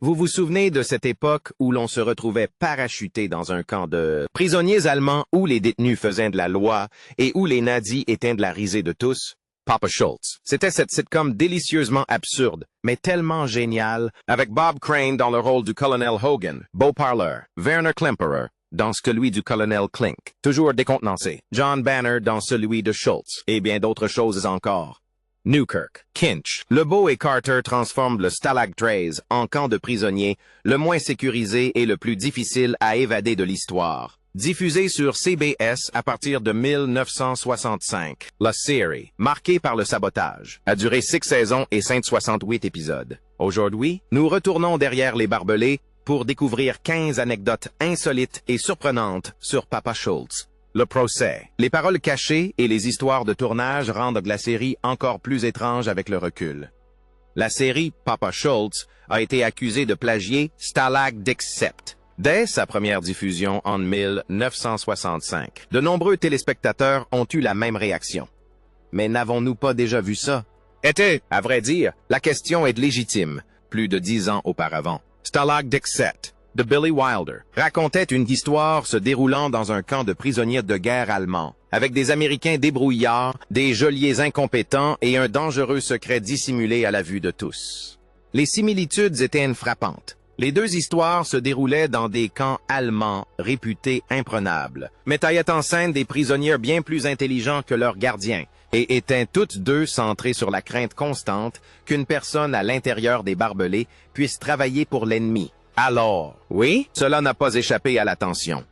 Vous vous souvenez de cette époque où l'on se retrouvait parachuté dans un camp de prisonniers allemands où les détenus faisaient de la loi et où les nazis étaient de la risée de tous? Papa Schultz. C'était cette sitcom délicieusement absurde, mais tellement géniale, avec Bob Crane dans le rôle du colonel Hogan, Beau Parleur, Werner Klemperer dans celui du colonel Klink, toujours décontenancé, John Banner dans celui de Schultz, et bien d'autres choses encore. Newkirk, Kinch, Lebeau et Carter transforment le Stalag 13 en camp de prisonniers, le moins sécurisé et le plus difficile à évader de l'histoire. Diffusé sur CBS à partir de 1965, la série, marquée par le sabotage, a duré 6 saisons et 168 épisodes. Aujourd'hui, nous retournons derrière les barbelés pour découvrir 15 anecdotes insolites et surprenantes sur Papa Schultz. Le procès. Les paroles cachées et les histoires de tournage rendent la série encore plus étrange avec le recul. La série Papa Schultz a été accusée de plagier Stalag Dick Sept. Dès sa première diffusion en 1965, de nombreux téléspectateurs ont eu la même réaction. Mais n'avons-nous pas déjà vu ça? À vrai dire, la question est légitime, plus de 10 ans auparavant. Stalag Dick Sept de Billy Wilder, racontait une histoire se déroulant dans un camp de prisonniers de guerre allemand, avec des Américains débrouillards, des geôliers incompétents et un dangereux secret dissimulé à la vue de tous. Les similitudes étaient frappantes. Les deux histoires se déroulaient dans des camps allemands réputés imprenables, mettant en scène des prisonniers bien plus intelligents que leurs gardiens, et étaient toutes deux centrées sur la crainte constante qu'une personne à l'intérieur des barbelés puisse travailler pour l'ennemi. Alors, oui, cela n'a pas échappé à l'attention.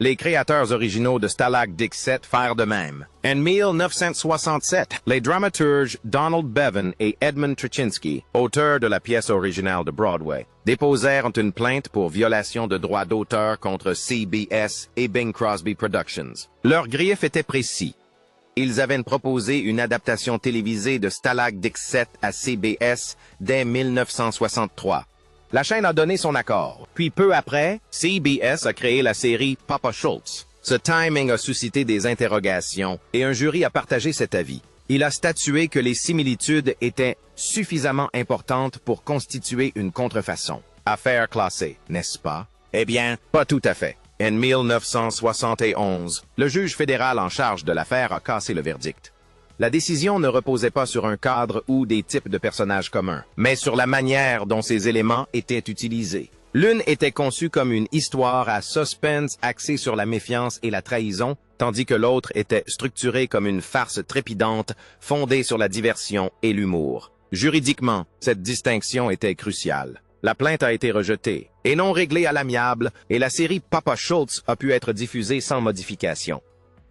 Les créateurs originaux de Stalag Dick Sept firent de même. En 1967, les dramaturges Donald Bevan et Edmund Tuchinski, auteurs de la pièce originale de Broadway, déposèrent une plainte pour violation de droits d'auteur contre CBS et Bing Crosby Productions. Leur grief était précis. Ils avaient proposé une adaptation télévisée de Stalag Dick Sept à CBS dès 1963. La chaîne a donné son accord. Puis peu après, CBS a créé la série Papa Schultz. Ce timing a suscité des interrogations et un jury a partagé cet avis. Il a statué que les similitudes étaient suffisamment importantes pour constituer une contrefaçon. Affaire classée, n'est-ce pas? Eh bien, pas tout à fait. En 1971, le juge fédéral en charge de l'affaire a cassé le verdict. La décision ne reposait pas sur un cadre ou des types de personnages communs, mais sur la manière dont ces éléments étaient utilisés. L'une était conçue comme une histoire à suspense axée sur la méfiance et la trahison, tandis que l'autre était structurée comme une farce trépidante fondée sur la diversion et l'humour. Juridiquement, cette distinction était cruciale. La plainte a été rejetée et non réglée à l'amiable, et la série Papa Schultz a pu être diffusée sans modification.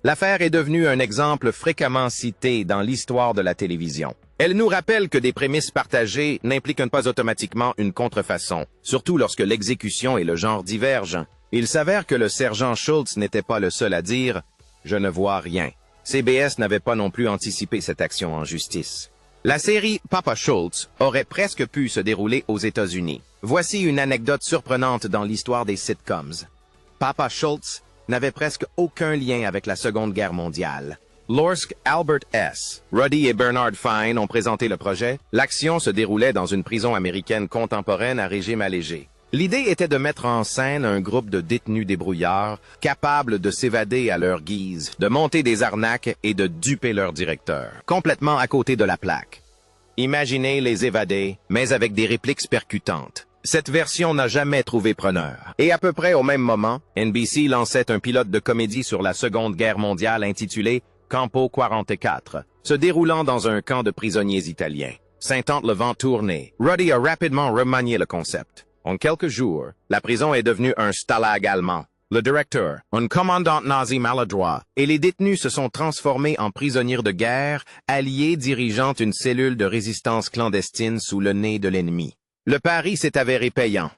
L'affaire est devenue un exemple fréquemment cité dans l'histoire de la télévision. Elle nous rappelle que des prémices partagées n'impliquent pas automatiquement une contrefaçon, surtout lorsque l'exécution et le genre divergent. Il s'avère que le sergent Schultz n'était pas le seul à dire « Je ne vois rien ». CBS n'avait pas non plus anticipé cette action en justice. La série Papa Schultz aurait presque pu se dérouler aux États-Unis. Voici une anecdote surprenante dans l'histoire des sitcoms. Papa Schultz n'avait presque aucun lien avec la Seconde Guerre mondiale. Lorsque Albert S. Ruddy et Bernard Fine ont présenté le projet, l'action se déroulait dans une prison américaine contemporaine à régime allégé. L'idée était de mettre en scène un groupe de détenus débrouillards, capables de s'évader à leur guise, de monter des arnaques et de duper leur directeur, complètement à côté de la plaque. Imaginez les évader, mais avec des répliques percutantes. Cette version n'a jamais trouvé preneur. Et à peu près au même moment, NBC lançait un pilote de comédie sur la Seconde Guerre mondiale intitulé Campo 44, se déroulant dans un camp de prisonniers italiens. Sentant le vent tourner, Ruddy a rapidement remanié le concept. En quelques jours, la prison est devenue un stalag allemand. Le directeur, un commandant nazi maladroit, et les détenus se sont transformés en prisonniers de guerre, alliés dirigeant une cellule de résistance clandestine sous le nez de l'ennemi. Le pari s'est avéré payant.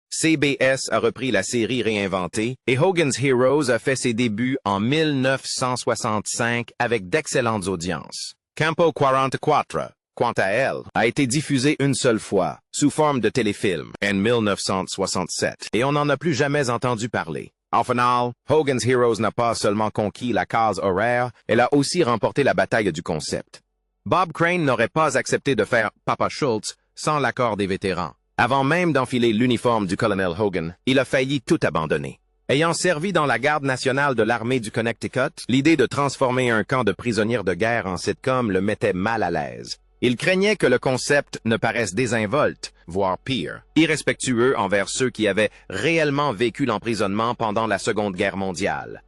CBS a repris la série réinventée et Hogan's Heroes a fait ses débuts en 1965 avec d'excellentes audiences. Campo 44, quant à elle, a été diffusée une seule fois, sous forme de téléfilm, en 1967, et on n'en a plus jamais entendu parler. En finale, Hogan's Heroes n'a pas seulement conquis la case horaire, elle a aussi remporté la bataille du concept. Bob Crane n'aurait pas accepté de faire Papa Schultz sans l'accord des vétérans. Avant même d'enfiler l'uniforme du colonel Hogan, il a failli tout abandonner. Ayant servi dans la garde nationale de l'armée du Connecticut, l'idée de transformer un camp de prisonniers de guerre en sitcom le mettait mal à l'aise. Il craignait que le concept ne paraisse désinvolte, voire pire, irrespectueux envers ceux qui avaient réellement vécu l'emprisonnement pendant la Seconde Guerre mondiale.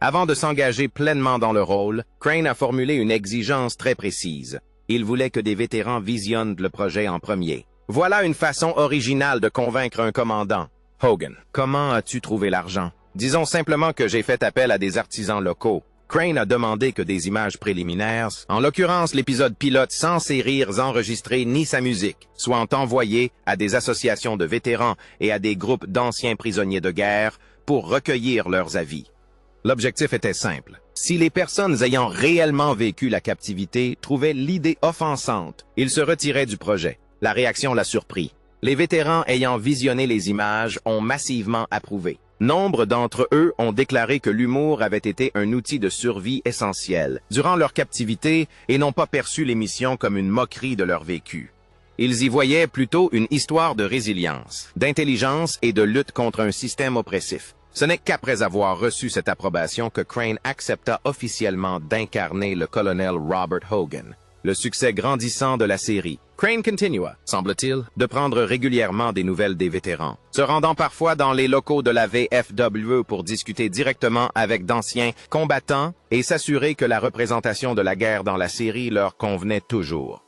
Avant de s'engager pleinement dans le rôle, Crane a formulé une exigence très précise. Il voulait que des vétérans visionnent le projet en premier. Voilà une façon originale de convaincre un commandant. Hogan, comment as-tu trouvé l'argent? Disons simplement que j'ai fait appel à des artisans locaux. Crane a demandé que des images préliminaires, en l'occurrence l'épisode pilote sans ses rires enregistrés ni sa musique, soient envoyés à des associations de vétérans et à des groupes d'anciens prisonniers de guerre pour recueillir leurs avis. L'objectif était simple. Si les personnes ayant réellement vécu la captivité trouvaient l'idée offensante, ils se retiraient du projet. La réaction l'a surpris. Les vétérans ayant visionné les images ont massivement approuvé. Nombre d'entre eux ont déclaré que l'humour avait été un outil de survie essentiel durant leur captivité et n'ont pas perçu l'émission comme une moquerie de leur vécu. Ils y voyaient plutôt une histoire de résilience, d'intelligence et de lutte contre un système oppressif. Ce n'est qu'après avoir reçu cette approbation que Crane accepta officiellement d'incarner le colonel Robert Hogan. Le succès grandissant de la série, Crane continua, semble-t-il, de prendre régulièrement des nouvelles des vétérans, se rendant parfois dans les locaux de la VFW pour discuter directement avec d'anciens combattants et s'assurer que la représentation de la guerre dans la série leur convenait toujours.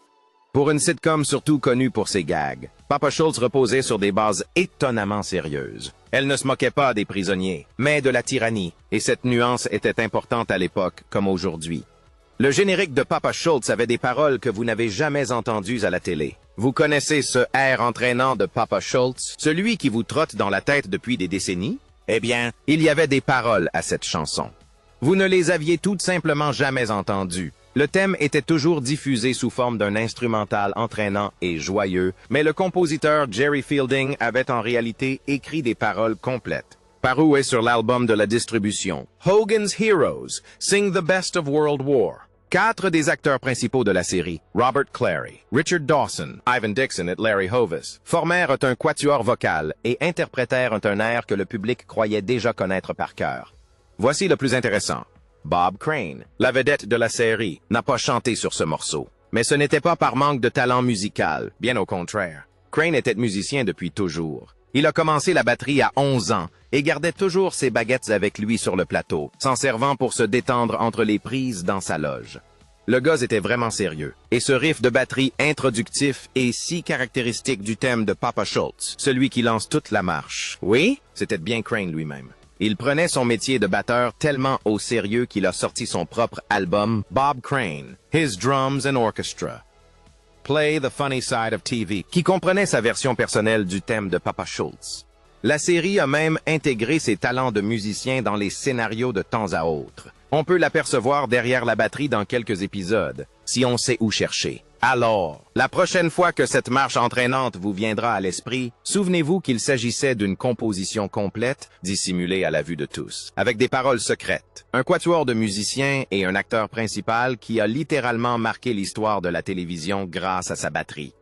Pour une sitcom surtout connue pour ses gags, Papa Schultz reposait sur des bases étonnamment sérieuses. Elle ne se moquait pas des prisonniers, mais de la tyrannie, et cette nuance était importante à l'époque comme aujourd'hui. Le générique de Papa Schultz avait des paroles que vous n'avez jamais entendues à la télé. Vous connaissez ce air entraînant de Papa Schultz, celui qui vous trotte dans la tête depuis des décennies? Eh bien, il y avait des paroles à cette chanson. Vous ne les aviez tout simplement jamais entendues. Le thème était toujours diffusé sous forme d'un instrumental entraînant et joyeux, mais le compositeur Jerry Fielding avait en réalité écrit des paroles complètes. Paru est sur l'album de la distribution Hogan's Heroes, Sing the Best of World War. 4 des acteurs principaux de la série, Robert Clary, Richard Dawson, Ivan Dixon et Larry Hovis, formèrent un quatuor vocal et interprétèrent un air que le public croyait déjà connaître par cœur. Voici le plus intéressant. Bob Crane, la vedette de la série, n'a pas chanté sur ce morceau. Mais ce n'était pas par manque de talent musical, bien au contraire. Crane était musicien depuis toujours. Il a commencé la batterie à 11 ans et gardait toujours ses baguettes avec lui sur le plateau, s'en servant pour se détendre entre les prises dans sa loge. Le gars était vraiment sérieux, et ce riff de batterie introductif est si caractéristique du thème de Papa Schultz, celui qui lance toute la marche. Oui, c'était bien Crane lui-même. Il prenait son métier de batteur tellement au sérieux qu'il a sorti son propre album, Bob Crane, His Drums and Orchestra. Play the Funny Side of TV, qui comprenait sa version personnelle du thème de Papa Schultz. La série a même intégré ses talents de musicien dans les scénarios de temps à autre. On peut l'apercevoir derrière la batterie dans quelques épisodes, si on sait où chercher. Alors, la prochaine fois que cette marche entraînante vous viendra à l'esprit, souvenez-vous qu'il s'agissait d'une composition complète, dissimulée à la vue de tous, avec des paroles secrètes, un quatuor de musiciens et un acteur principal qui a littéralement marqué l'histoire de la télévision grâce à sa batterie.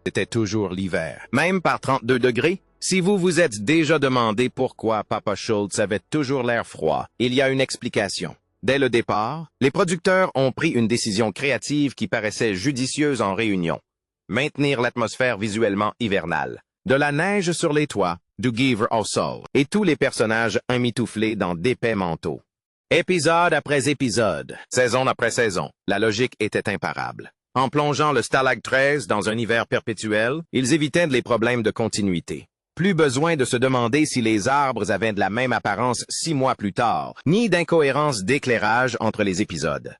C'était toujours l'hiver, même par 32 degrés. Si vous vous êtes déjà demandé pourquoi Papa Schultz avait toujours l'air froid, il y a une explication. Dès le départ, les producteurs ont pris une décision créative qui paraissait judicieuse en réunion. Maintenir l'atmosphère visuellement hivernale. De la neige sur les toits, du givre au sol, et tous les personnages emmitouflés dans d'épais manteaux. Épisode après épisode, saison après saison, la logique était imparable. En plongeant le Stalag 13 dans un hiver perpétuel, ils évitaient les problèmes de continuité. Plus besoin de se demander si les arbres avaient de la même apparence 6 mois plus tard, ni d'incohérence d'éclairage entre les épisodes.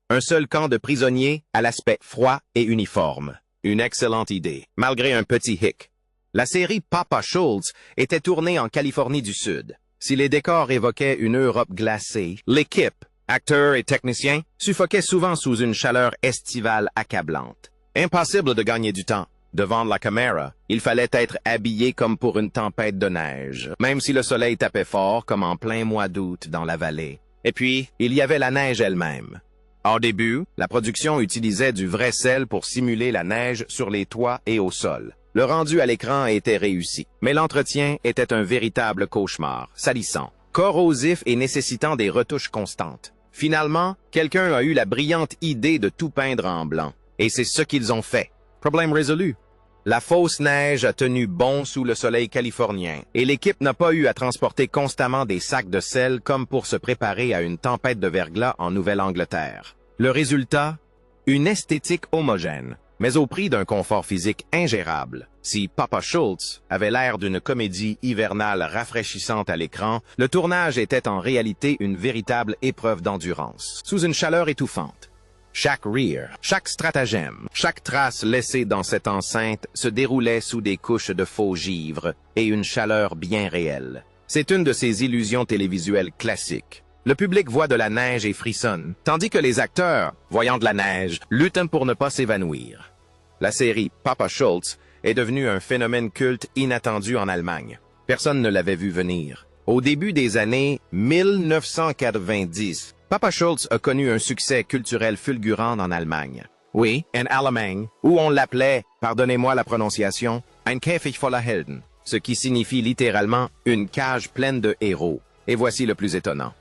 Un seul camp de prisonniers à l'aspect froid et uniforme. Une excellente idée, malgré un petit hic. La série Papa Schultz était tournée en Californie du Sud. Si les décors évoquaient une Europe glacée, l'équipe, acteurs et techniciens, suffoquait souvent sous une chaleur estivale accablante. Impossible de gagner du temps. Devant la caméra, il fallait être habillé comme pour une tempête de neige, même si le soleil tapait fort comme en plein mois d'août dans la vallée. Et puis, il y avait la neige elle-même. Au début, la production utilisait du vrai sel pour simuler la neige sur les toits et au sol. Le rendu à l'écran était réussi, mais l'entretien était un véritable cauchemar, salissant, corrosif et nécessitant des retouches constantes. Finalement, quelqu'un a eu la brillante idée de tout peindre en blanc, et c'est ce qu'ils ont fait. Problème résolu. La fausse neige a tenu bon sous le soleil californien, et l'équipe n'a pas eu à transporter constamment des sacs de sel comme pour se préparer à une tempête de verglas en Nouvelle-Angleterre. Le résultat? Une esthétique homogène, mais au prix d'un confort physique ingérable. Si Papa Schultz avait l'air d'une comédie hivernale rafraîchissante à l'écran, le tournage était en réalité une véritable épreuve d'endurance, sous une chaleur étouffante. Chaque rire, chaque stratagème, chaque trace laissée dans cette enceinte se déroulait sous des couches de faux givre et une chaleur bien réelle. C'est une de ces illusions télévisuelles classiques. Le public voit de la neige et frissonne, tandis que les acteurs, voyant de la neige, luttent pour ne pas s'évanouir. La série Papa Schultz est devenue un phénomène culte inattendu en Allemagne. Personne ne l'avait vu venir. Au début des années 1990, Papa Schultz a connu un succès culturel fulgurant en Allemagne. Oui, en Allemagne, où on l'appelait, pardonnez-moi la prononciation, ein Käfig voller Helden, ce qui signifie littéralement une cage pleine de héros. Et voici le plus étonnant.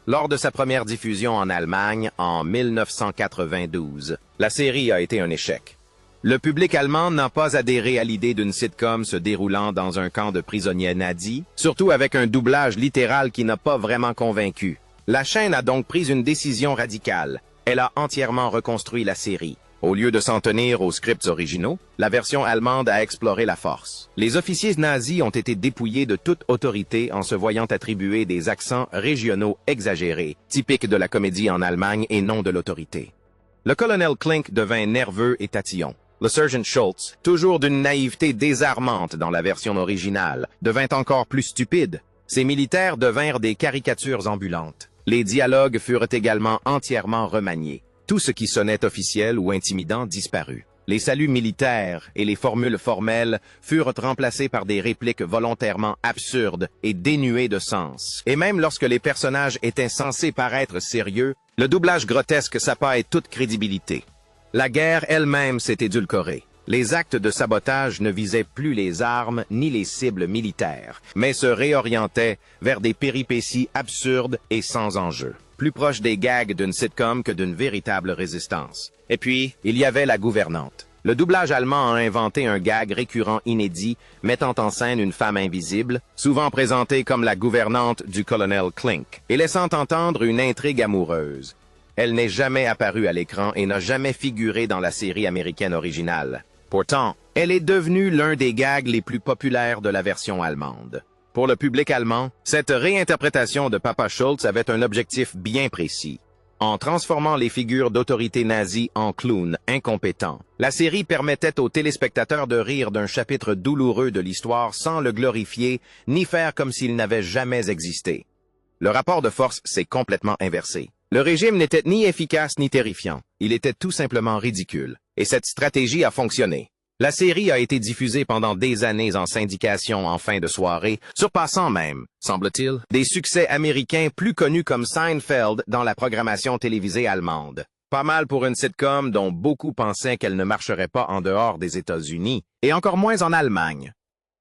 Lors de sa première diffusion en Allemagne en 1992, la série a été un échec. Le public allemand n'a pas adhéré à l'idée d'une sitcom se déroulant dans un camp de prisonniers nazis, surtout avec un doublage littéral qui n'a pas vraiment convaincu. La chaîne a donc pris une décision radicale. Elle a entièrement reconstruit la série. Au lieu de s'en tenir aux scripts originaux, la version allemande a exploré la force. Les officiers nazis ont été dépouillés de toute autorité en se voyant attribuer des accents régionaux exagérés, typiques de la comédie en Allemagne et non de l'autorité. Le colonel Klink devint nerveux et tatillon. Le sergent Schultz, toujours d'une naïveté désarmante dans la version originale, devint encore plus stupide. Ces militaires devinrent des caricatures ambulantes. Les dialogues furent également entièrement remaniés. Tout ce qui sonnait officiel ou intimidant disparut. Les saluts militaires et les formules formelles furent remplacés par des répliques volontairement absurdes et dénuées de sens. Et même lorsque les personnages étaient censés paraître sérieux, le doublage grotesque sapaille toute crédibilité. La guerre elle-même s'est édulcorée. Les actes de sabotage ne visaient plus les armes ni les cibles militaires, mais se réorientaient vers des péripéties absurdes et sans enjeu, plus proches des gags d'une sitcom que d'une véritable résistance. Et puis, il y avait la gouvernante. Le doublage allemand a inventé un gag récurrent inédit, mettant en scène une femme invisible, souvent présentée comme la gouvernante du colonel Klink, et laissant entendre une intrigue amoureuse. Elle n'est jamais apparue à l'écran et n'a jamais figuré dans la série américaine originale. Pourtant, elle est devenue l'un des gags les plus populaires de la version allemande. Pour le public allemand, cette réinterprétation de Papa Schultz avait un objectif bien précis. En transformant les figures d'autorité nazie en clowns incompétents, la série permettait aux téléspectateurs de rire d'un chapitre douloureux de l'histoire sans le glorifier ni faire comme s'il n'avait jamais existé. Le rapport de force s'est complètement inversé. Le régime n'était ni efficace ni terrifiant, il était tout simplement ridicule. Et cette stratégie a fonctionné. La série a été diffusée pendant des années en syndication en fin de soirée, surpassant même, semble-t-il, des succès américains plus connus comme Seinfeld dans la programmation télévisée allemande. Pas mal pour une sitcom dont beaucoup pensaient qu'elle ne marcherait pas en dehors des États-Unis, et encore moins en Allemagne.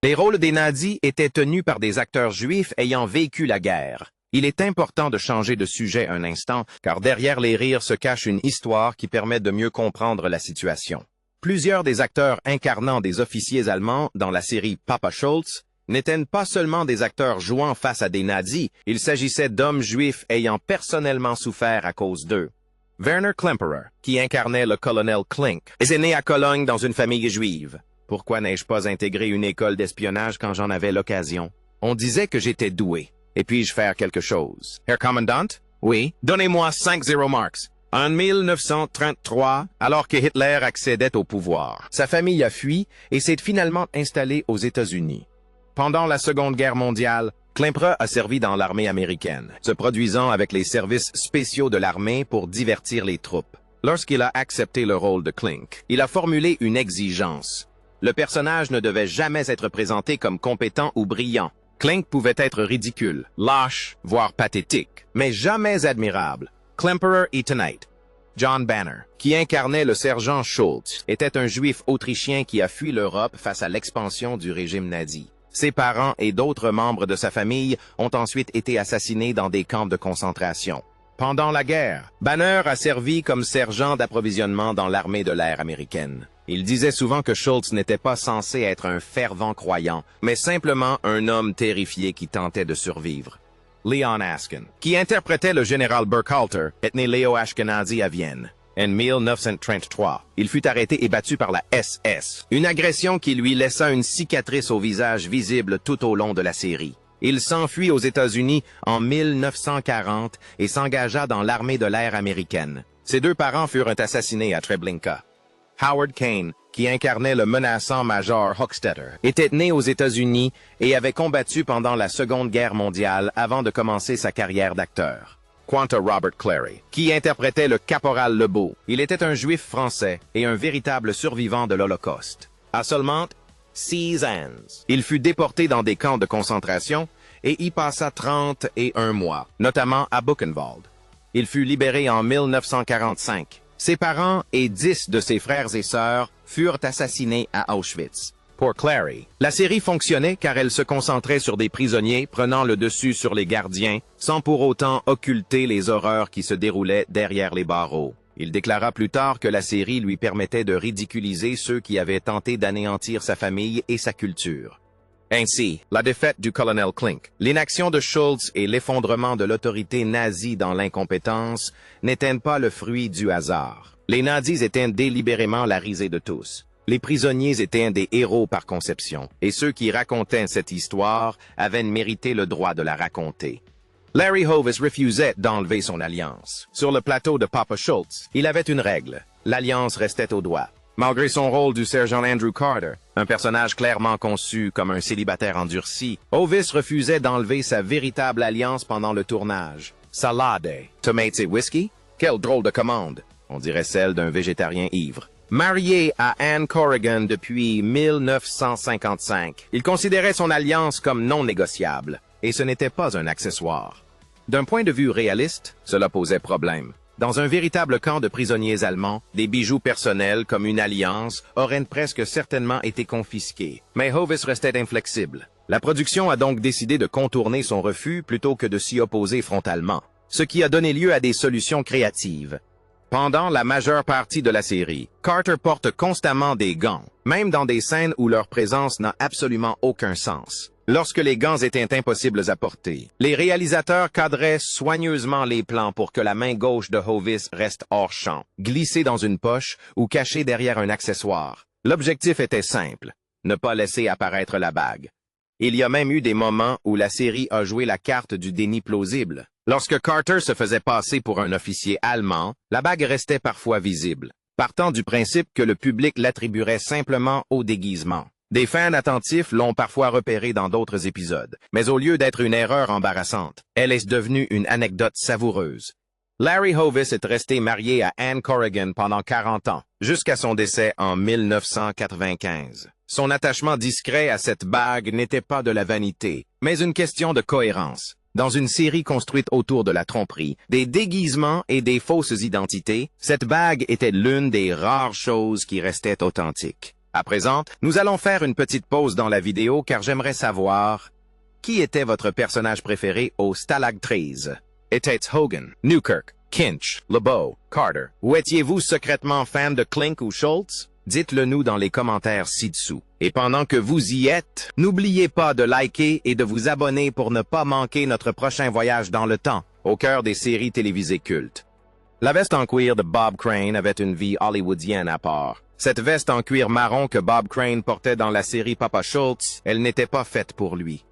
Les rôles des nazis étaient tenus par des acteurs juifs ayant vécu la guerre. Il est important de changer de sujet un instant, car derrière les rires se cache une histoire qui permet de mieux comprendre la situation. Plusieurs des acteurs incarnant des officiers allemands dans la série Papa Schultz n'étaient pas seulement des acteurs jouant face à des nazis, il s'agissait d'hommes juifs ayant personnellement souffert à cause d'eux. Werner Klemperer, qui incarnait le colonel Klink, est né à Cologne dans une famille juive. Pourquoi n'ai-je pas intégré une école d'espionnage quand j'en avais l'occasion? On disait que j'étais doué. Et puis-je faire quelque chose? Herr Commandant? Oui. Donnez-moi 5-0 marks. En 1933, alors que Hitler accédait au pouvoir, sa famille a fui et s'est finalement installée aux États-Unis. Pendant la Seconde Guerre mondiale, Klemperer a servi dans l'armée américaine, se produisant avec les services spéciaux de l'armée pour divertir les troupes. Lorsqu'il a accepté le rôle de Klink, il a formulé une exigence. Le personnage ne devait jamais être présenté comme compétent ou brillant. Klink pouvait être ridicule, lâche, voire pathétique, mais jamais admirable. Klemperer et Tonight. John Banner, qui incarnait le sergent Schultz, était un juif autrichien qui a fui l'Europe face à l'expansion du régime nazi. Ses parents et d'autres membres de sa famille ont ensuite été assassinés dans des camps de concentration. Pendant la guerre, Banner a servi comme sergent d'approvisionnement dans l'armée de l'air américaine. Il disait souvent que Schultz n'était pas censé être un fervent croyant, mais simplement un homme terrifié qui tentait de survivre. Leon Askin, qui interprétait le général Burkhalter, est né Leo Ashkenazi à Vienne. En 1933, il fut arrêté et battu par la SS, une agression qui lui laissa une cicatrice au visage visible tout au long de la série. Il s'enfuit aux États-Unis en 1940 et s'engagea dans l'armée de l'air américaine. Ses deux parents furent assassinés à Treblinka. Howard Kane, qui incarnait le menaçant Major Hochstetter, était né aux États-Unis et avait combattu pendant la Seconde Guerre mondiale avant de commencer sa carrière d'acteur. Quant à Robert Clary, qui interprétait le caporal Lebeau, il était un juif français et un véritable survivant de l'Holocauste. À seulement 6 ans, il fut déporté dans des camps de concentration et y passa 31 mois, notamment à Buchenwald. Il fut libéré en 1945. Ses parents et 10 de ses frères et sœurs furent assassinés à Auschwitz. Pour Clary, la série fonctionnait car elle se concentrait sur des prisonniers prenant le dessus sur les gardiens, sans pour autant occulter les horreurs qui se déroulaient derrière les barreaux. Il déclara plus tard que la série lui permettait de ridiculiser ceux qui avaient tenté d'anéantir sa famille et sa culture. Ainsi, la défaite du colonel Klink, l'inaction de Schultz et l'effondrement de l'autorité nazie dans l'incompétence n'étaient pas le fruit du hasard. Les nazis étaient délibérément la risée de tous. Les prisonniers étaient des héros par conception, et ceux qui racontaient cette histoire avaient mérité le droit de la raconter. Larry Hovis refusait d'enlever son alliance. Sur le plateau de Papa Schultz, il avait une règle. L'alliance restait au doigt. Malgré son rôle du sergent Andrew Carter, un personnage clairement conçu comme un célibataire endurci, Hovis refusait d'enlever sa véritable alliance pendant le tournage. Salade, tomates et whisky? Quelle drôle de commande! On dirait celle d'un végétarien ivre. Marié à Anne Corrigan depuis 1955, il considérait son alliance comme non négociable, et ce n'était pas un accessoire. D'un point de vue réaliste, cela posait problème. Dans un véritable camp de prisonniers allemands, des bijoux personnels comme une alliance auraient presque certainement été confisqués. Mais Hovis restait inflexible. La production a donc décidé de contourner son refus plutôt que de s'y opposer frontalement, ce qui a donné lieu à des solutions créatives. Pendant la majeure partie de la série, Carter porte constamment des gants, même dans des scènes où leur présence n'a absolument aucun sens. Lorsque les gants étaient impossibles à porter, les réalisateurs cadraient soigneusement les plans pour que la main gauche de Hovis reste hors champ, glissée dans une poche ou cachée derrière un accessoire. L'objectif était simple, ne pas laisser apparaître la bague. Il y a même eu des moments où la série a joué la carte du déni plausible. Lorsque Carter se faisait passer pour un officier allemand, la bague restait parfois visible, partant du principe que le public l'attribuerait simplement au déguisement. Des fans attentifs l'ont parfois repéré dans d'autres épisodes, mais au lieu d'être une erreur embarrassante, elle est devenue une anecdote savoureuse. Larry Hovis est resté marié à Anne Corrigan pendant 40 ans, jusqu'à son décès en 1995. Son attachement discret à cette bague n'était pas de la vanité, mais une question de cohérence. Dans une série construite autour de la tromperie, des déguisements et des fausses identités, cette bague était l'une des rares choses qui restaient authentiques. À présent, nous allons faire une petite pause dans la vidéo car j'aimerais savoir qui était votre personnage préféré au Stalag 13? Était Hogan, Newkirk, Kinch, LeBeau, Carter? Ou étiez-vous secrètement fan de Klink ou Schultz? Dites-le nous dans les commentaires ci-dessous. Et pendant que vous y êtes, n'oubliez pas de liker et de vous abonner pour ne pas manquer notre prochain voyage dans le temps, au cœur des séries télévisées cultes. La veste en cuir de Bob Crane avait une vie hollywoodienne à part. Cette veste en cuir marron que Bob Crane portait dans la série Papa Schultz, elle n'était pas faite pour lui.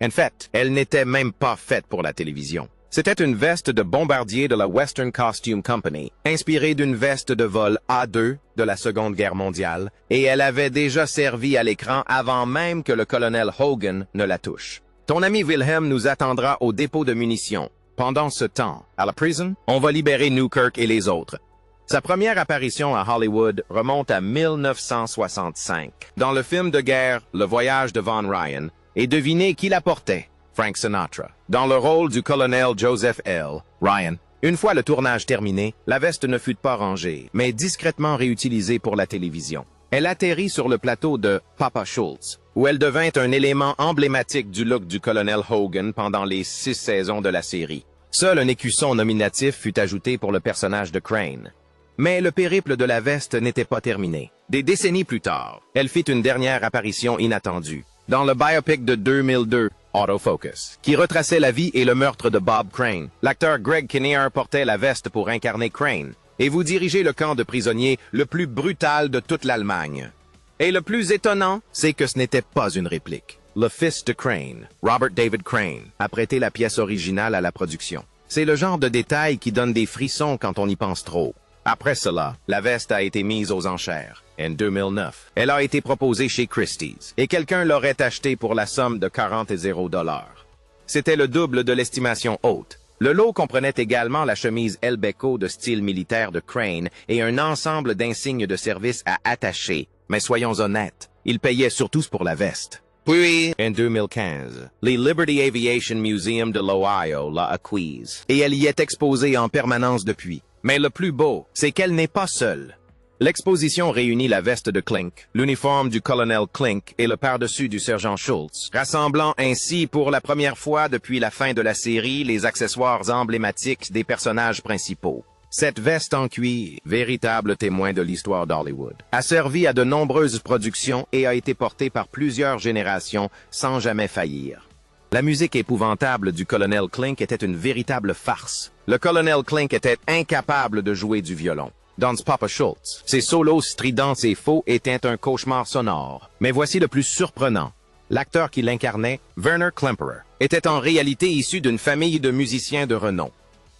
En fait, elle n'était même pas faite pour la télévision. C'était une veste de bombardier de la Western Costume Company, inspirée d'une veste de vol A2 de la Seconde Guerre mondiale, et elle avait déjà servi à l'écran avant même que le colonel Hogan ne la touche. Ton ami Wilhelm nous attendra au dépôt de munitions. Pendant ce temps, à la prison, on va libérer Newkirk et les autres. Sa première apparition à Hollywood remonte à 1965, dans le film de guerre Le Voyage de Von Ryan, et devinez qui la portait? Frank Sinatra. Dans le rôle du colonel Joseph L. Ryan, Une fois le tournage terminé, la veste ne fut pas rangée, mais discrètement réutilisée pour la télévision. Elle atterrit sur le plateau de Papa Schultz, où elle devint un élément emblématique du look du colonel Hogan pendant les 6 saisons de la série. Seul un écusson nominatif fut ajouté pour le personnage de Crane. Mais le périple de la veste n'était pas terminé. Des décennies plus tard, elle fit une dernière apparition inattendue, dans le biopic de 2002, Autofocus, qui retraçait la vie et le meurtre de Bob Crane. L'acteur Greg Kinnear portait la veste pour incarner Crane, et vous dirigez le camp de prisonniers le plus brutal de toute l'Allemagne. Et le plus étonnant, c'est que ce n'était pas une réplique. Le fils de Crane, Robert David Crane, a prêté la pièce originale à la production. C'est le genre de détail qui donne des frissons quand on y pense trop. Après cela, la veste a été mise aux enchères. En 2009, elle a été proposée chez Christie's, et quelqu'un l'aurait achetée pour la somme de 40 dollars. C'était le double de l'estimation haute. Le lot comprenait également la chemise Elbeco de style militaire de Crane et un ensemble d'insignes de service à attacher. Mais soyons honnêtes, il payait surtout pour la veste. Puis, en 2015, les Liberty Aviation Museum de l'Ohio l'a acquise, et elle y est exposée en permanence depuis. Mais le plus beau, c'est qu'elle n'est pas seule. L'exposition réunit la veste de Klink, l'uniforme du colonel Klink et le pardessus du sergent Schultz, rassemblant ainsi pour la première fois depuis la fin de la série les accessoires emblématiques des personnages principaux. Cette veste en cuir, véritable témoin de l'histoire d'Hollywood, a servi à de nombreuses productions et a été portée par plusieurs générations sans jamais faillir. La musique épouvantable du colonel Klink était une véritable farce. Le colonel Klink était incapable de jouer du violon. Dans Papa Schultz, ses solos stridents et faux étaient un cauchemar sonore. Mais voici le plus surprenant. L'acteur qui l'incarnait, Werner Klemperer, était en réalité issu d'une famille de musiciens de renom.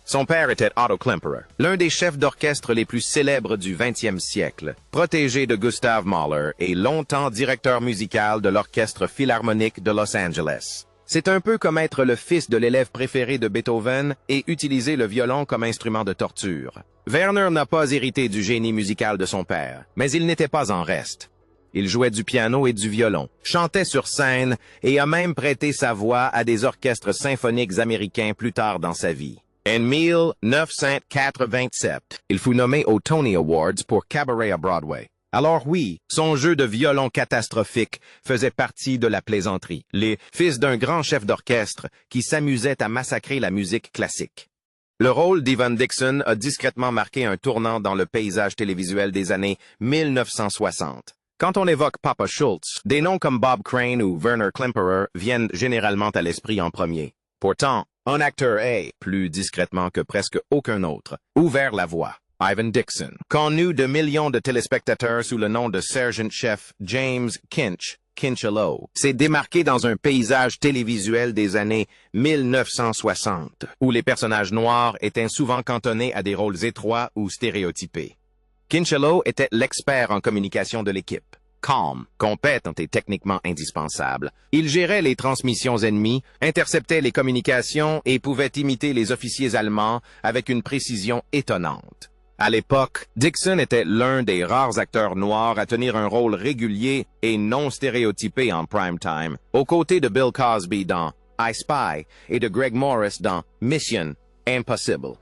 Son père était Otto Klemperer, l'un des chefs d'orchestre les plus célèbres du 20e siècle, protégé de Gustav Mahler et longtemps directeur musical de l'Orchestre Philharmonique de Los Angeles. C'est un peu comme être le fils de l'élève préféré de Beethoven et utiliser le violon comme instrument de torture. Werner n'a pas hérité du génie musical de son père, mais il n'était pas en reste. Il jouait du piano et du violon, chantait sur scène et a même prêté sa voix à des orchestres symphoniques américains plus tard dans sa vie. En 1987, il fut nommé aux Tony Awards pour Cabaret à Broadway. Alors oui, son jeu de violon catastrophique faisait partie de la plaisanterie, les fils d'un grand chef d'orchestre qui s'amusait à massacrer la musique classique. Le rôle d'Evan Dixon a discrètement marqué un tournant dans le paysage télévisuel des années 1960. Quand on évoque Papa Schultz, des noms comme Bob Crane ou Werner Klemperer viennent généralement à l'esprit en premier. Pourtant, un acteur a, plus discrètement que presque aucun autre, ouvert la voie. Ivan Dixon, connu de millions de téléspectateurs sous le nom de Sergeant Chef James Kincheloe, s'est démarqué dans un paysage télévisuel des années 1960, où les personnages noirs étaient souvent cantonnés à des rôles étroits ou stéréotypés. Kincheloe était l'expert en communication de l'équipe. Calme, compétent et techniquement indispensable. Il gérait les transmissions ennemies, interceptait les communications et pouvait imiter les officiers allemands avec une précision étonnante. À l'époque, Dixon était l'un des rares acteurs noirs à tenir un rôle régulier et non stéréotypé en prime time, aux côtés de Bill Cosby dans I Spy et de Greg Morris dans Mission Impossible.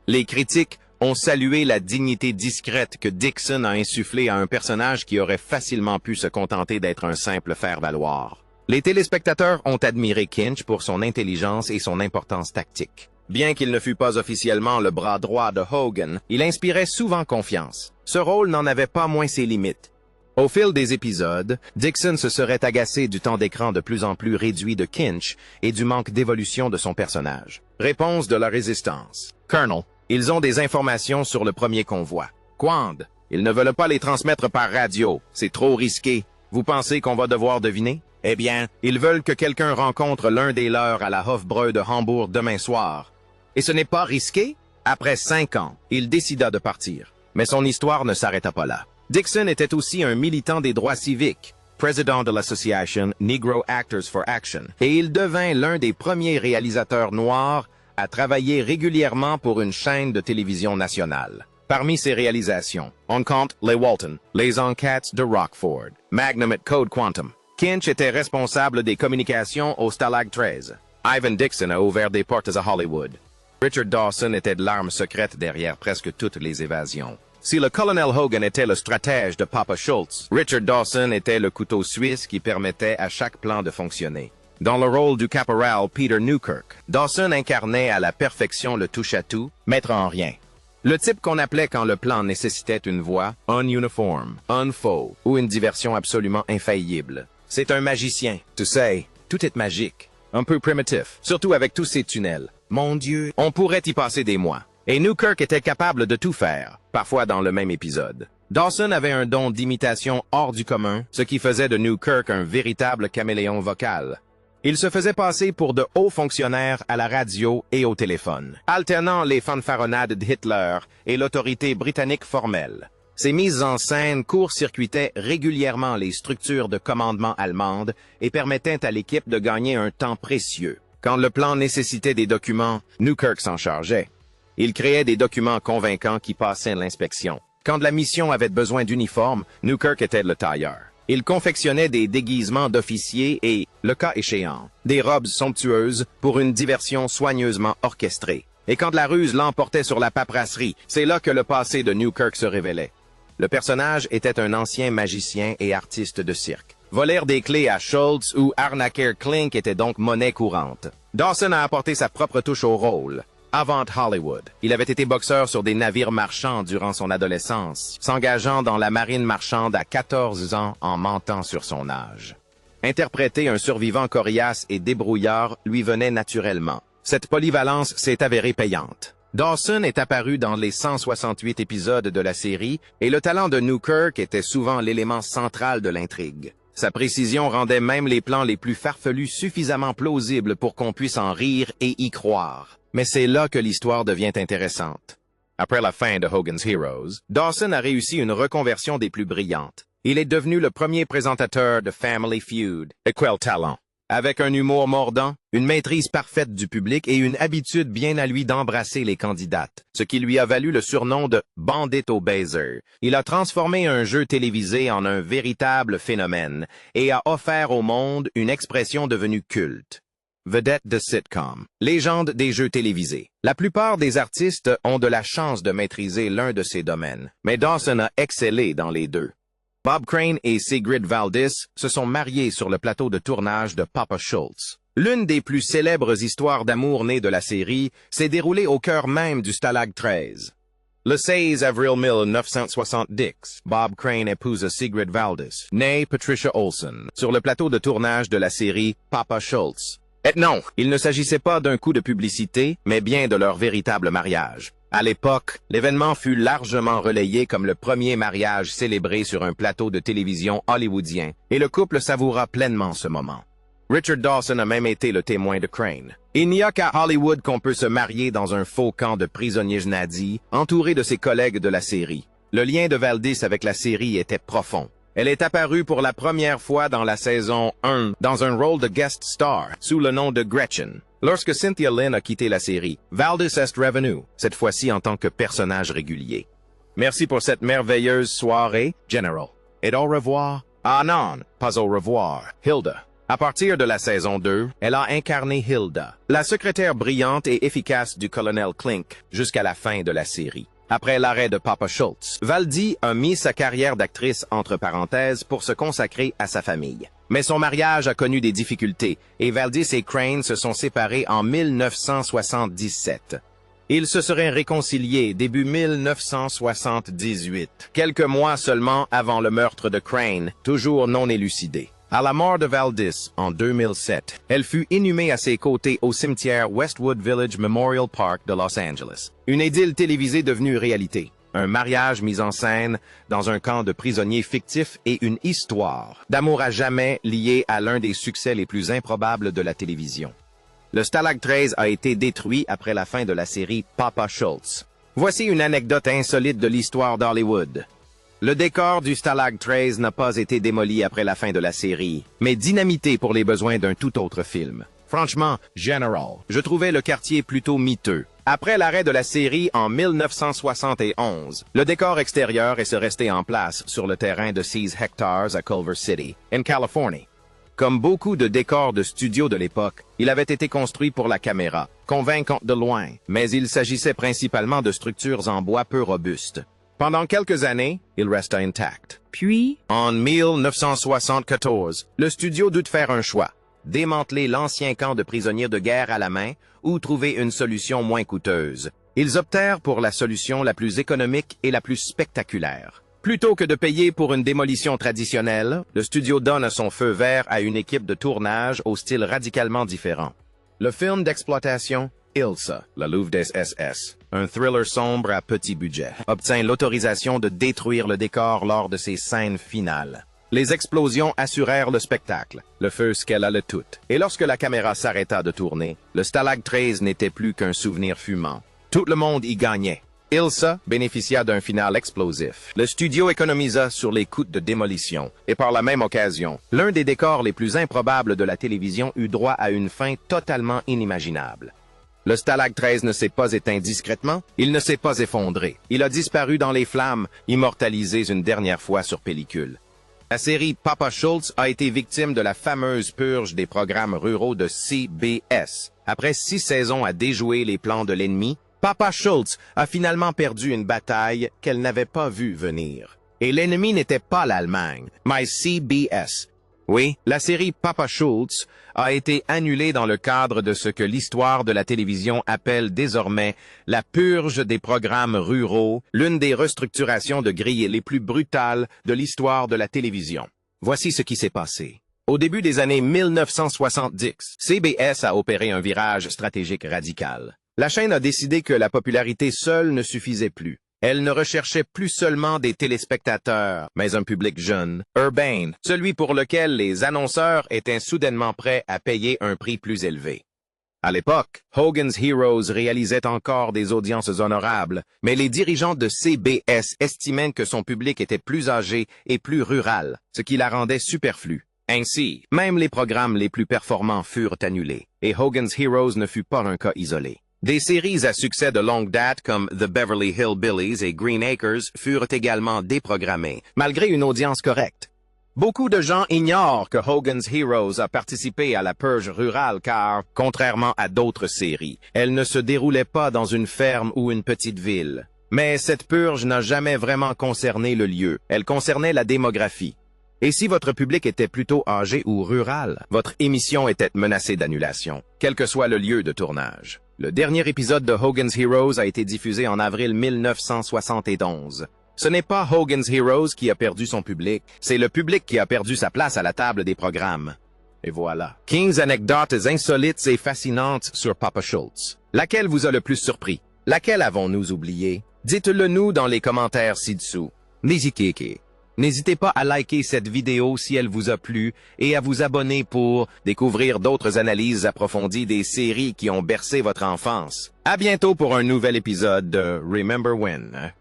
Les critiques ont salué la dignité discrète que Dixon a insufflée à un personnage qui aurait facilement pu se contenter d'être un simple faire-valoir. Les téléspectateurs ont admiré Kinch pour son intelligence et son importance tactique. Bien qu'il ne fût pas officiellement le bras droit de Hogan, il inspirait souvent confiance. Ce rôle n'en avait pas moins ses limites. Au fil des épisodes, Dixon se serait agacé du temps d'écran de plus en plus réduit de Kinch et du manque d'évolution de son personnage. Réponse de la résistance. Colonel, ils ont des informations sur le premier convoi. Quand, ils ne veulent pas les transmettre par radio. C'est trop risqué. Vous pensez qu'on va devoir deviner? Eh bien, ils veulent que quelqu'un rencontre l'un des leurs à la Hofbräu de Hambourg demain soir. Et ce n'est pas risqué? Après 5 ans, il décida de partir. Mais son histoire ne s'arrêta pas là. Dixon était aussi un militant des droits civiques, président de l'association Negro Actors for Action, et il devint l'un des premiers réalisateurs noirs à travailler régulièrement pour une chaîne de télévision nationale. Parmi ses réalisations, on compte Les Walton, Les Enquêtes de Rockford, Magnum et Code Quantum. Kinch était responsable des communications au Stalag 13. Ivan Dixon a ouvert des portes à Hollywood. Richard Dawson était l'arme secrète derrière presque toutes les évasions. Si le colonel Hogan était le stratège de Papa Schultz, Richard Dawson était le couteau suisse qui permettait à chaque plan de fonctionner. Dans le rôle du caporal Peter Newkirk, Dawson incarnait à la perfection le touche-à-tout, maître en rien. Le type qu'on appelait quand le plan nécessitait une voix ununiforme, unfaux ou une diversion absolument infaillible. C'est un magicien, tu sais, tout est magique. Un peu primitif, surtout avec tous ces tunnels. Mon Dieu, on pourrait y passer des mois. Et Newkirk était capable de tout faire, parfois dans le même épisode. Dawson avait un don d'imitation hors du commun, ce qui faisait de Newkirk un véritable caméléon vocal. Il se faisait passer pour de hauts fonctionnaires à la radio et au téléphone, alternant les fanfaronnades d'Hitler et l'autorité britannique formelle. Ces mises en scène court-circuitaient régulièrement les structures de commandement allemandes et permettaient à l'équipe de gagner un temps précieux. Quand le plan nécessitait des documents, Newkirk s'en chargeait. Il créait des documents convaincants qui passaient l'inspection. Quand la mission avait besoin d'uniformes, Newkirk était le tailleur. Il confectionnait des déguisements d'officiers et, le cas échéant, des robes somptueuses pour une diversion soigneusement orchestrée. Et quand la ruse l'emportait sur la paperasserie, c'est là que le passé de Newkirk se révélait. Le personnage était un ancien magicien et artiste de cirque. Voler des clés à Schultz ou arnaquer Klink était donc monnaie courante. Dawson a apporté sa propre touche au rôle. Avant Hollywood, il avait été boxeur sur des navires marchands durant son adolescence, s'engageant dans la marine marchande à 14 ans en mentant sur son âge. Interpréter un survivant coriace et débrouillard lui venait naturellement. Cette polyvalence s'est avérée payante. Dawson est apparu dans les 168 épisodes de la série et le talent de Newkirk était souvent l'élément central de l'intrigue. Sa précision rendait même les plans les plus farfelus suffisamment plausibles pour qu'on puisse en rire et y croire. Mais c'est là que l'histoire devient intéressante. Après la fin de Hogan's Heroes, Dawson a réussi une reconversion des plus brillantes. Il est devenu le premier présentateur de Family Feud. Et quel talent! Avec un humour mordant, une maîtrise parfaite du public et une habitude bien à lui d'embrasser les candidates, ce qui lui a valu le surnom de « Bandit au baiser ». Il a transformé un jeu télévisé en un véritable phénomène et a offert au monde une expression devenue culte. Vedette de sitcom, légende des jeux télévisés. La plupart des artistes ont de la chance de maîtriser l'un de ces domaines, mais Dawson a excellé dans les deux. Bob Crane et Sigrid Valdis se sont mariés sur le plateau de tournage de Papa Schultz. L'une des plus célèbres histoires d'amour nées de la série s'est déroulée au cœur même du Stalag 13. Le 16 avril 1970, Bob Crane épouse Sigrid Valdis, née Patricia Olson, sur le plateau de tournage de la série Papa Schultz. Et non, il ne s'agissait pas d'un coup de publicité, mais bien de leur véritable mariage. À l'époque, l'événement fut largement relayé comme le premier mariage célébré sur un plateau de télévision hollywoodien, et le couple savoura pleinement ce moment. Richard Dawson a même été le témoin de Crane. Il n'y a qu'à Hollywood qu'on peut se marier dans un faux camp de prisonniers nazis, entouré de ses collègues de la série. Le lien de Valdis avec la série était profond. Elle est apparue pour la première fois dans la saison 1 dans un rôle de guest star sous le nom de Gretchen. Lorsque Cynthia Lynn a quitté la série, Valdis est revenu, cette fois-ci en tant que personnage régulier. Merci pour cette merveilleuse soirée, General. Et au revoir. Ah non, pas au revoir, Hilda. À partir de la saison 2, elle a incarné Hilda, la secrétaire brillante et efficace du colonel Klink, jusqu'à la fin de la série. Après l'arrêt de Papa Schultz, Valdis a mis sa carrière d'actrice entre parenthèses pour se consacrer à sa famille. Mais son mariage a connu des difficultés et Valdis et Crane se sont séparés en 1977. Ils se seraient réconciliés début 1978, quelques mois seulement avant le meurtre de Crane, toujours non élucidé. À la mort de Valdis, en 2007, elle fut inhumée à ses côtés au cimetière Westwood Village Memorial Park de Los Angeles. Une idylle télévisée devenue réalité. Un mariage mis en scène dans un camp de prisonniers fictifs et une histoire d'amour à jamais liée à l'un des succès les plus improbables de la télévision. Le Stalag 13 a été détruit après la fin de la série Papa Schultz. Voici une anecdote insolite de l'histoire d'Hollywood. Le décor du Stalag 13 n'a pas été démoli après la fin de la série, mais dynamité pour les besoins d'un tout autre film. Franchement, General, je trouvais le quartier plutôt miteux. Après l'arrêt de la série en 1971, le décor extérieur est resté en place sur le terrain de 6 hectares à Culver City, en Californie. Comme beaucoup de décors de studio de l'époque, il avait été construit pour la caméra, convaincant de loin, mais il s'agissait principalement de structures en bois peu robustes. Pendant quelques années, il resta intact. Puis, en 1974, le studio dut faire un choix: démanteler l'ancien camp de prisonniers de guerre à la main ou trouver une solution moins coûteuse. Ils optèrent pour la solution la plus économique et la plus spectaculaire. Plutôt que de payer pour une démolition traditionnelle, le studio donne son feu vert à une équipe de tournage au style radicalement différent. Le film d'exploitation Ilsa, la Louve des SS, un thriller sombre à petit budget, obtint l'autorisation de détruire le décor lors de ses scènes finales. Les explosions assurèrent le spectacle, le feu scella le tout, et lorsque la caméra s'arrêta de tourner, le Stalag 13 n'était plus qu'un souvenir fumant. Tout le monde y gagnait. Ilsa bénéficia d'un final explosif. Le studio économisa sur les coûts de démolition, et par la même occasion, l'un des décors les plus improbables de la télévision eut droit à une fin totalement inimaginable. Le Stalag 13 ne s'est pas éteint discrètement, il ne s'est pas effondré. Il a disparu dans les flammes, immortalisé une dernière fois sur pellicule. La série Papa Schultz a été victime de la fameuse purge des programmes ruraux de CBS. Après 6 saisons à déjouer les plans de l'ennemi, Papa Schultz a finalement perdu une bataille qu'elle n'avait pas vue venir. Et l'ennemi n'était pas l'Allemagne, mais CBS. Oui, la série Papa Schultz a été annulée dans le cadre de ce que l'histoire de la télévision appelle désormais la purge des programmes ruraux, l'une des restructurations de grille les plus brutales de l'histoire de la télévision. Voici ce qui s'est passé. Au début des années 1970, CBS a opéré un virage stratégique radical. La chaîne a décidé que la popularité seule ne suffisait plus. Elle ne recherchait plus seulement des téléspectateurs, mais un public jeune, urbain, celui pour lequel les annonceurs étaient soudainement prêts à payer un prix plus élevé. À l'époque, Hogan's Heroes réalisait encore des audiences honorables, mais les dirigeants de CBS estimaient que son public était plus âgé et plus rural, ce qui la rendait superflue. Ainsi, même les programmes les plus performants furent annulés, et Hogan's Heroes ne fut pas un cas isolé. Des séries à succès de longue date comme The Beverly Hillbillies et Green Acres furent également déprogrammées, malgré une audience correcte. Beaucoup de gens ignorent que Hogan's Heroes a participé à la purge rurale car, contrairement à d'autres séries, elle ne se déroulait pas dans une ferme ou une petite ville. Mais cette purge n'a jamais vraiment concerné le lieu, elle concernait la démographie. Et si votre public était plutôt âgé ou rural, votre émission était menacée d'annulation, quel que soit le lieu de tournage. Le dernier épisode de Hogan's Heroes a été diffusé en avril 1971. Ce n'est pas Hogan's Heroes qui a perdu son public, c'est le public qui a perdu sa place à la table des programmes. Et voilà. 15 anecdotes insolites et fascinantes sur Papa Schultz. Laquelle vous a le plus surpris? Laquelle avons-nous oublié? Dites-le nous dans les commentaires ci-dessous. N'hésitez pas à liker cette vidéo si elle vous a plu et à vous abonner pour découvrir d'autres analyses approfondies des séries qui ont bercé votre enfance. À bientôt pour un nouvel épisode de Remember When.